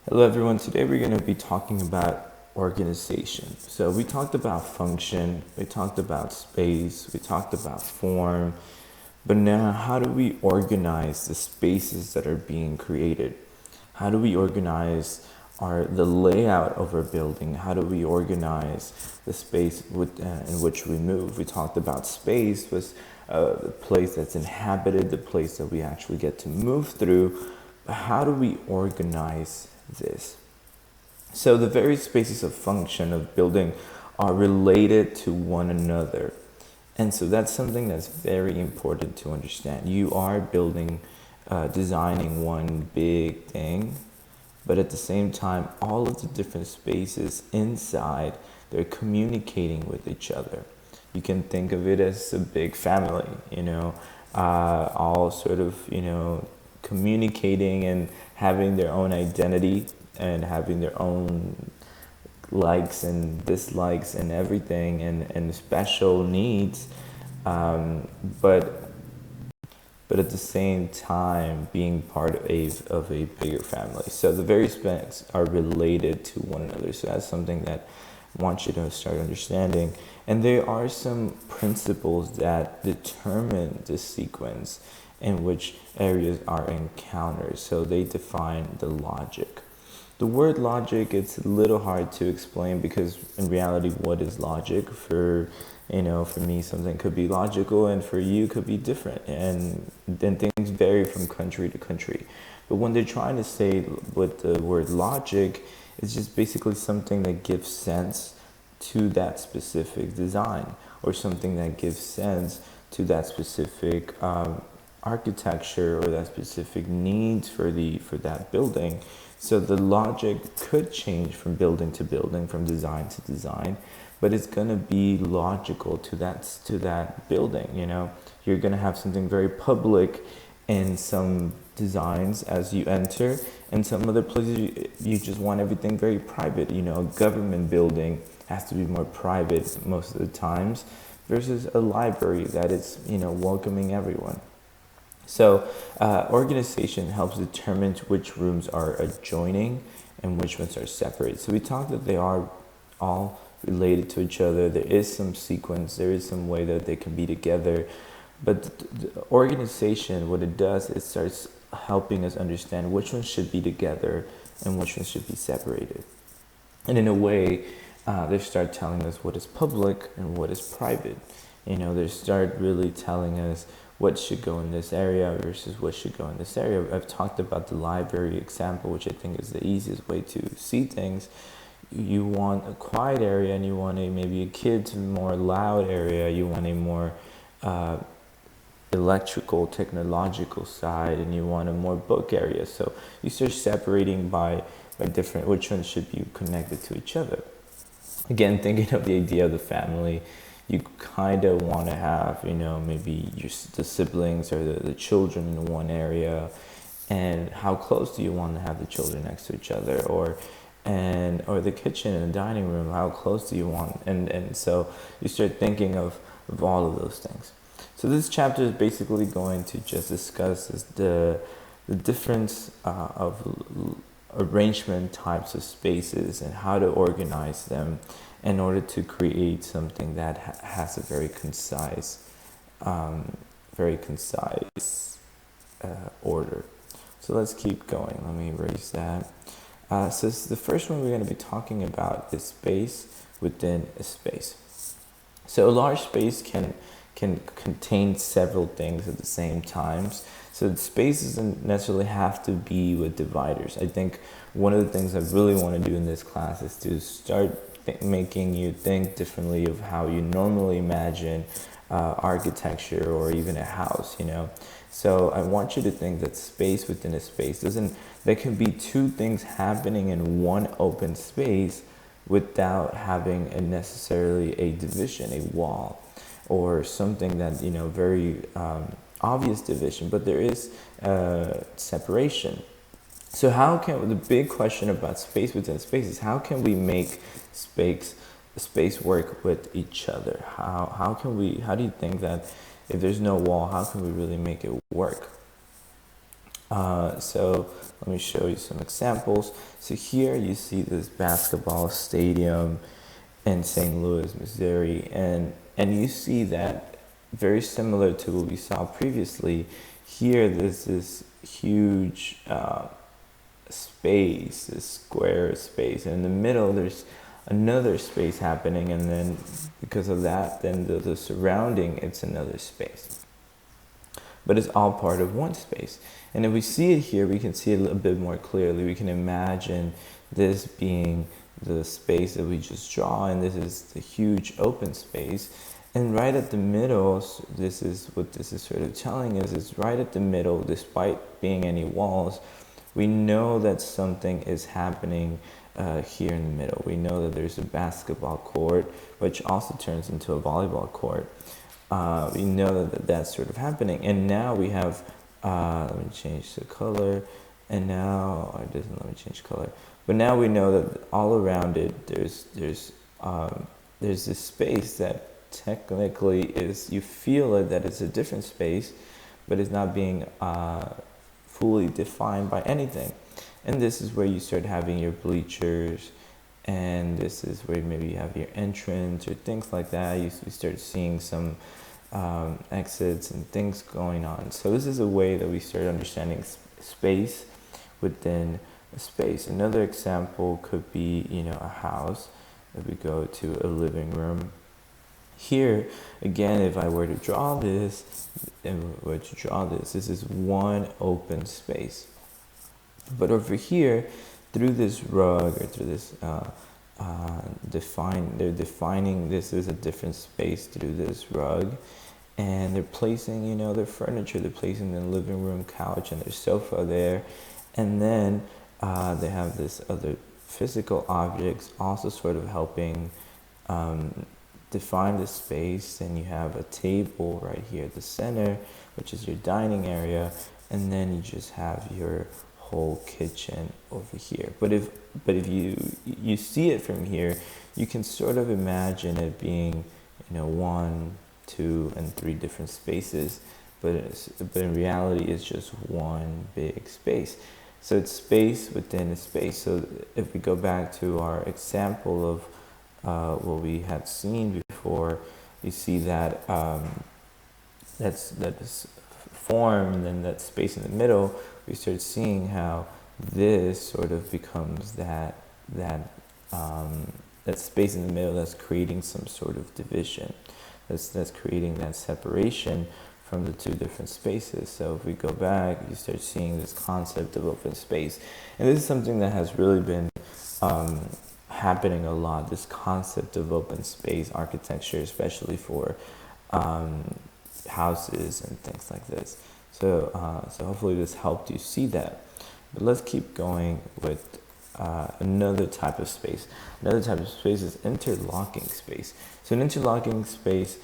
Hello everyone, today we're going to be talking about organization. So we talked about function, we talked about space, we talked about form, but now how do we organize the spaces that are being created? How do we organize the layout of our building? How do we organize the space in which we move? We talked about space was the place that's inhabited, the place that we actually get to move through. But how do we organize this? So the various spaces of function of building are related to one another. And so that's something that's very important to understand. You are building, designing one big thing, but at the same time, all of the different spaces inside, they're communicating with each other. You can think of it as a big family, all sort of, communicating and having their own identity and having their own likes and dislikes and everything and special needs, but at the same time being part of a bigger family. So the various aspects are related to one another. So that's something that I want you to start understanding. And there are some principles that determine the sequence in which areas are encountered. So they define the logic. The word logic, it's a little hard to explain because in reality, what is logic? For me, something could be logical and for you could be different. And then things vary from country to country. But when they're trying to say what the word logic, it's just basically something that gives sense to that specific design or something that gives sense to that specific architecture or that specific needs for that building. So the logic could change from building to building, from design to design, but it's going to be logical to that building. You're going to have something very public in some designs as you enter, and some other places you just want everything very private. A government building has to be more private most of the times versus a library that is welcoming everyone. So organization helps determine which rooms are adjoining and which ones are separate. So we talked that they are all related to each other. There is some sequence, there is some way that they can be together. But the organization, what it does, it starts helping us understand which ones should be together and which ones should be separated. And in a way, they start telling us what is public and what is private. They start really telling us what should go in this area versus what should go in this area. I've talked about the library example, which I think is the easiest way to see things. You want a quiet area and you want maybe a kids more loud area. You want a more electrical, technological side, and you want a more book area. So you start separating by different, which ones should be connected to each other. Again, thinking of the idea of the family, you kind of want to have, maybe the siblings or the children in one area, and how close do you want to have the children next to each other, or the kitchen and the dining room, how close do you want? And so you start thinking of all of those things. So this chapter is basically going to just discuss the difference of arrangement types of spaces and how to organize them in order to create something that has a very concise order. So let's keep going. Let me erase that. So the first one we're going to be talking about is space within a space. So a large space can contain several things at the same times. So the space doesn't necessarily have to be with dividers. I think one of the things I really want to do in this class is to start making you think differently of how you normally imagine architecture or even a house, So I want you to think that space within a space there can be two things happening in one open space without having necessarily a division, a wall, or something that, very obvious division, but there is separation. So the big question about space within space is how can we make space work with each other? How do you think that if there's no wall, how can we really make it work? So let me show you some examples. So here you see this basketball stadium in St. Louis, Missouri, and you see that very similar to what we saw previously. Here, there's this huge space, this square space, and in the middle there's another space happening, and then because of that, then the surrounding, it's another space. But it's all part of one space. And if we see it here, we can see it a little bit more clearly. We can imagine this being the space that we just draw, and this is the huge open space. And right at the middle, this is what this is sort of telling us, is right at the middle, despite being any walls, we know that something is happening here in the middle. We know that there's a basketball court, which also turns into a volleyball court. We know that that's sort of happening. And now we have, let me change the color. And now, or it doesn't let me change color. But now we know that all around it, there's this space that technically is, you feel it, that it's a different space, but it's not being fully defined by anything. And this is where you start having your bleachers, and this is where maybe you have your entrance or things like that. You start seeing some exits and things going on. So this is a way that we start understanding space within a space. Another example could be, a house. If we go to a living room, here again, if I were to draw this, this is one open space. But over here, through this rug, or through this they're defining this is a different space through this rug, and they're placing their furniture. They're placing the living room couch and their sofa there, and then they have this other physical objects also sort of helping define the space. And you have a table right here at the center, which is your dining area, and then you just have your whole kitchen over here. But if you see it from here, you can sort of imagine it being 1, 2, and 3 different spaces, but in reality it's just one big space. So it's space within a space. So if we go back to our example of what we had seen before, you see that that's form, and then that space in the middle, we start seeing how this sort of becomes that space in the middle that's creating some sort of division, that's creating that separation from the two different spaces. So if we go back, you start seeing this concept of open space, and this is something that has really been happening a lot, this concept of open space architecture, especially for houses and things like this. So hopefully this helped you see that. But let's keep going with another type of space. Another type of space is interlocking space. So an interlocking space,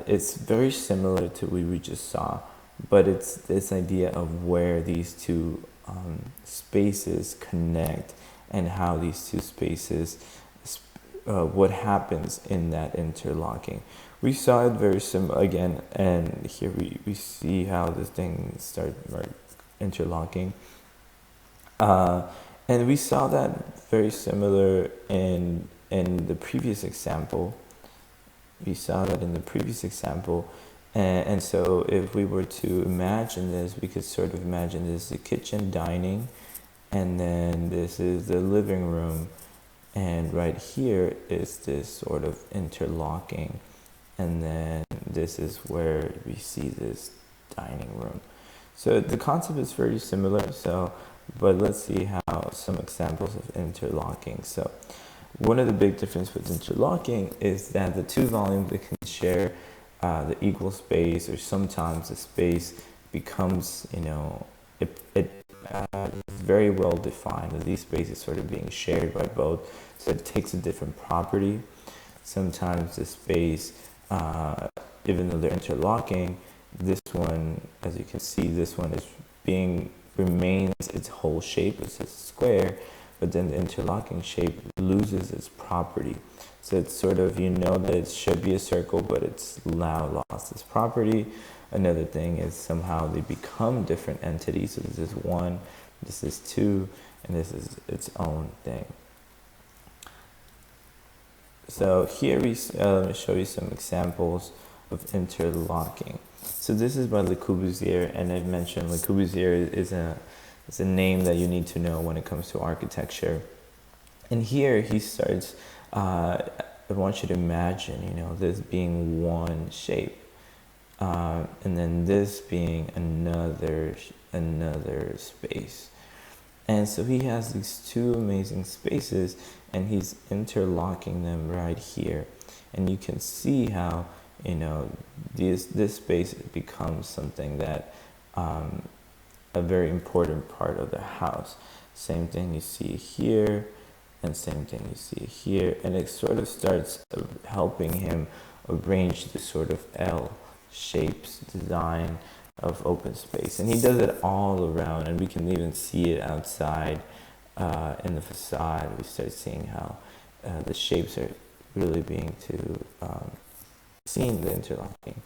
it's very similar to what we just saw, but it's this idea of where these two spaces connect, and how these two spaces, what happens in that interlocking. We saw it very similar again, and here we see how this thing start interlocking. And we saw that very similar in the previous example. We saw that in the previous example. And so if we were to imagine this, we could sort of imagine this is the kitchen, dining, and then this is the living room. And right here is this sort of interlocking. And then this is where we see this dining room. So the concept is very similar. But let's see how some examples of interlocking. So one of the big differences with interlocking is that the two volumes, they can share the equal space, or sometimes the space becomes, it's very well defined that these spaces sort of being shared by both. So it takes a different property. Sometimes the space, even though they're interlocking, this one, as you can see, this one is remains its whole shape. It's a square, but then the interlocking shape loses its property. So it's sort of, that it should be a circle, but it's now lost its property. Another thing is somehow they become different entities. So this is 1, this is 2, and this is its own thing. So here let me show you some examples of interlocking. So this is by Le Corbusier, and I've mentioned Le Corbusier is a name that you need to know when it comes to architecture. And here he starts, I want you to imagine, this being one shape, and then this being another space. And so he has these two amazing spaces, and he's interlocking them right here. And you can see how, this space becomes something that, a very important part of the house. Same thing you see here, and same thing you see here. And it sort of starts helping him arrange the sort of L shapes design of open space. And he does it all around, and we can even see it outside in the facade. We start seeing how the shapes are really being seeing the interlocking.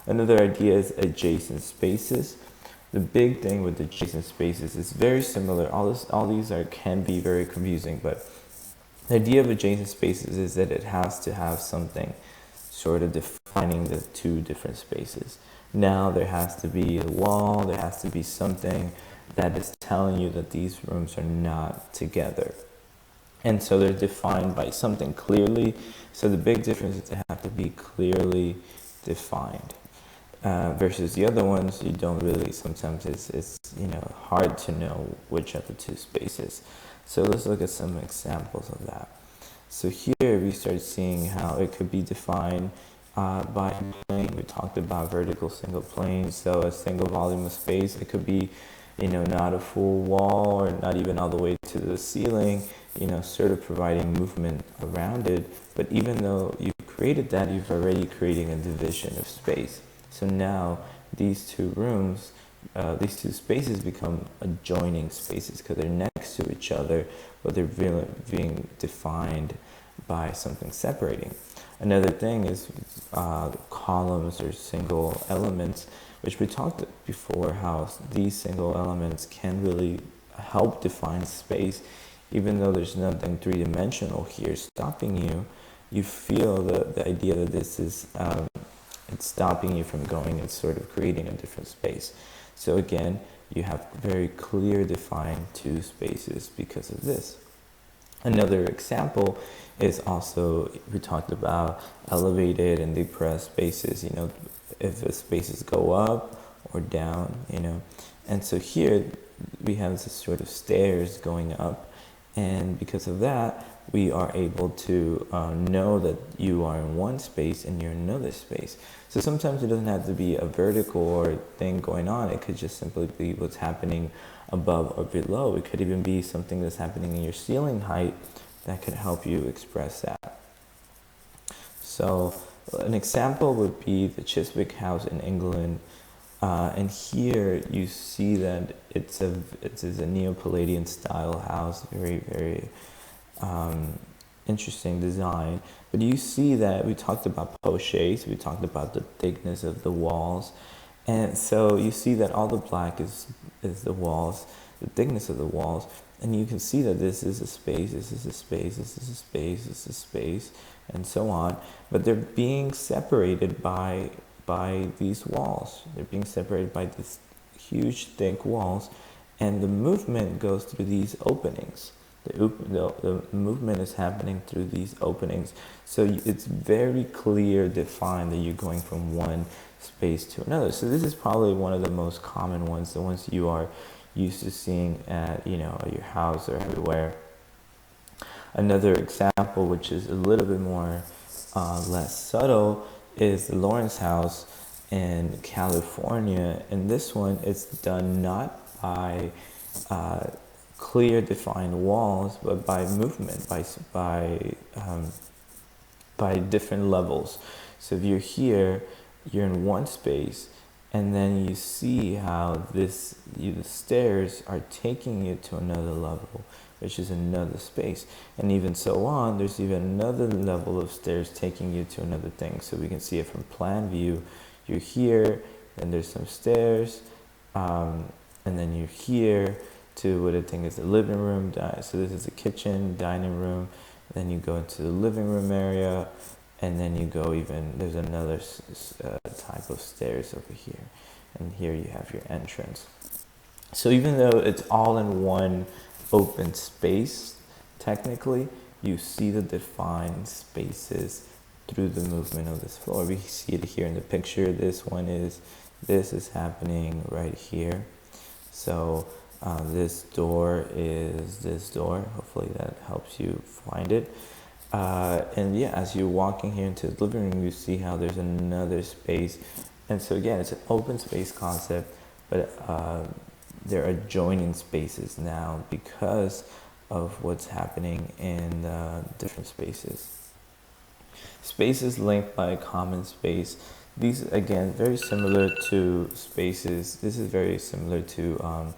Another idea is adjacent spaces. The big thing with adjacent spaces is very similar. All these can be very confusing, but the idea of adjacent spaces is that it has to have something sort of defining the two different spaces. Now there has to be a wall, there has to be something that is telling you that these rooms are not together. And so they're defined by something clearly. So the big difference is they have to be clearly defined. Versus the other ones, you don't really, sometimes it's hard to know which are the two spaces. So let's look at some examples of that. So here we start seeing how it could be defined by plane. We talked about vertical single plane, so a single volume of space. It could be, not a full wall or not even all the way to the ceiling, sort of providing movement around it. But even though you created that, you've already creating a division of space. So now these two rooms, these two spaces become adjoining spaces because they're next to each other, but they're really being defined by something separating. Another thing is columns or single elements, which we talked before, how these single elements can really help define space. Even though there's nothing three-dimensional here stopping you, you feel the idea that this is it's stopping you from going. It's sort of creating a different space. So again, you have very clear defined two spaces because of this. Another example is also, we talked about elevated and depressed spaces, if the spaces go up or down, And so here we have this sort of stairs going up, and because of that, we are able to know that you are in one space and you're in another space. So sometimes it doesn't have to be a vertical or thing going on. It could just simply be what's happening above or below. It could even be something that's happening in your ceiling height that could help you express that. So an example would be the Chiswick House in England. And here you see that it's a Neo-Palladian style house, very, very interesting design. But you see that we talked about pochés, we talked about the thickness of the walls. And so you see that all the black is the walls, the thickness of the walls. And you can see that this is a space, this is a space, this is a space, this is a space, and so on. But they're being separated by these walls. They're being separated by these huge, thick walls. And the movement goes through these openings. The movement is happening through these openings. So it's very clear, defined that you're going from one space to another. So this is probably one of the most common ones, the ones you are used to seeing at your house or everywhere. Another example, which is a little bit more less subtle, is the Lawrence House in California. And this one is done not by clear defined walls, but by movement, by different levels. So if you're here, you're in one space, and then you see how the stairs are taking you to another level, which is another space. And even so on, there's even another level of stairs taking you to another thing. So we can see it from plan view. You're here, then there's some stairs, and then you're here to what I think is the living room. So this is the kitchen, dining room. Then you go into the living room area, and then you go there's another type of stairs over here. And here you have your entrance. So even though it's all in one open space, technically, you see the defined spaces through the movement of this floor. We see it here in the picture. This is happening right here. So this door is this door. Hopefully that helps you find it. And yeah, as you're walking here into the living room, you see how there's another space. And so again, it's an open space concept, but there are adjoining spaces now because of what's happening in different spaces. Spaces linked by a common space. These, again, very similar to spaces. This is very similar to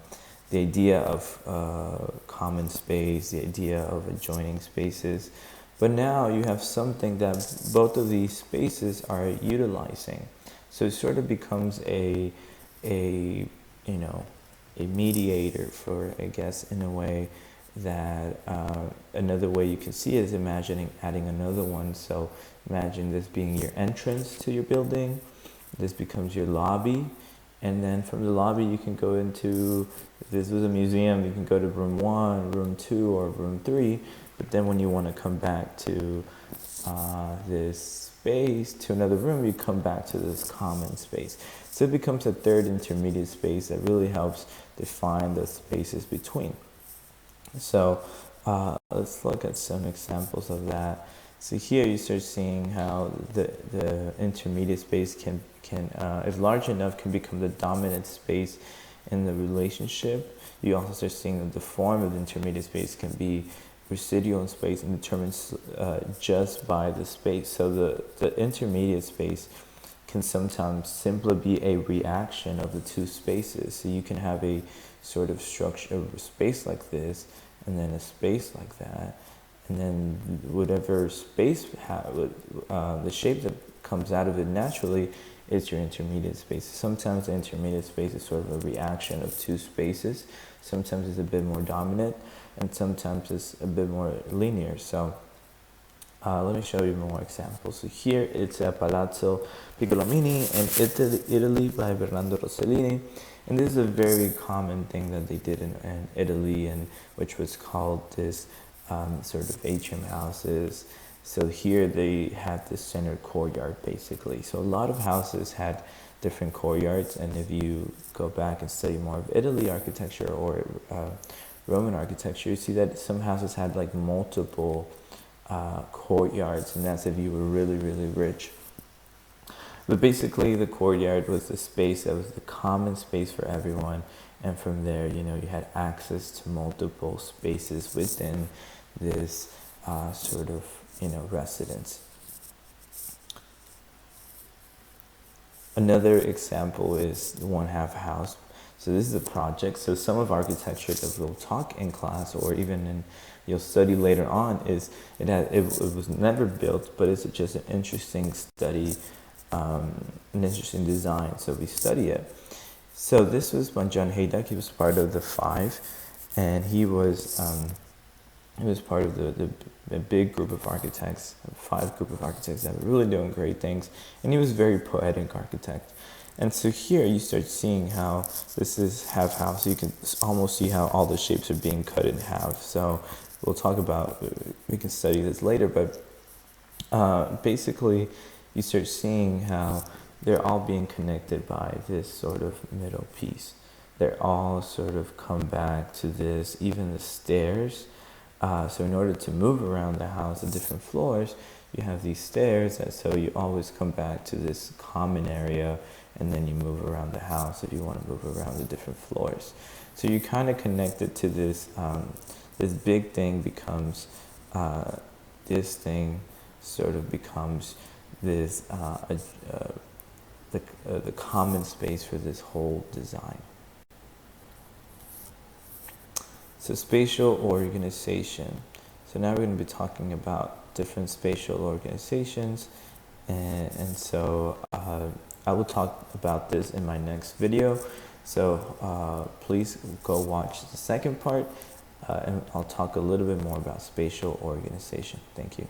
the idea of common space, the idea of adjoining spaces. But now you have something that both of these spaces are utilizing. So it sort of becomes a mediator for, I guess, in a way that another way you can see it is imagining adding another one. So imagine this being your entrance to your building. This becomes your lobby. And then from the lobby, you can go into, if this was a museum, you can go to room 1, room 2, or room 3. But then when you want to come back to this space, to another room, you come back to this common space. So it becomes a third intermediate space that really helps define the spaces between. So let's look at some examples of that. So here you start seeing how the intermediate space can if large enough, can become the dominant space in the relationship. You also start seeing that the form of the intermediate space can be residual in space and determined just by the space. So the intermediate space can sometimes simply be a reaction of the two spaces. So you can have a sort of structure of a space like this, and then a space like that, and then whatever space, the shape that comes out of it naturally is your intermediate space. Sometimes the intermediate space is sort of a reaction of two spaces. Sometimes it's a bit more dominant, and sometimes it's a bit more linear. So let me show you more examples. So here it's a Palazzo Piccolomini in Italy by Bernardo Rossellini. And this is a very common thing that they did in Italy, and which was called this sort of atrium houses. So here they had this centered courtyard, basically. So a lot of houses had different courtyards, and if you go back and study more of Italy architecture or Roman architecture, you see that some houses had like multiple courtyards, and that's if you were really, really rich. But basically the courtyard was the space that was the common space for everyone, and from there, you had access to multiple spaces within this sort of residence. Another example is the one-half house. So this is a project. So some of architecture that we'll talk in class, or even you'll study later on, is it was never built, but it's just an interesting study, an interesting design. So we study it. So this was by John Haydock. He was part of the Five, and he was part of the big group of architects, Five group of architects that were really doing great things. And he was a very poetic architect. And so here you start seeing how this is half house. So you can almost see how all the shapes are being cut in half. So we'll talk about, we can study this later, but basically you start seeing how they're all being connected by this sort of middle piece. They're all sort of come back to this, even the stairs. So in order to move around the house, the different floors, you have these stairs, and so you always come back to this common area, and then you move around the house if you want to move around the different floors. So you kind of connect it to this, this big thing becomes, this thing sort of becomes this, the common space for this whole design. So spatial organization. So now we're going to be talking about different spatial organizations, and so I will talk about this in my next video. So please go watch the second part, and I'll talk a little bit more about spatial organization. Thank you.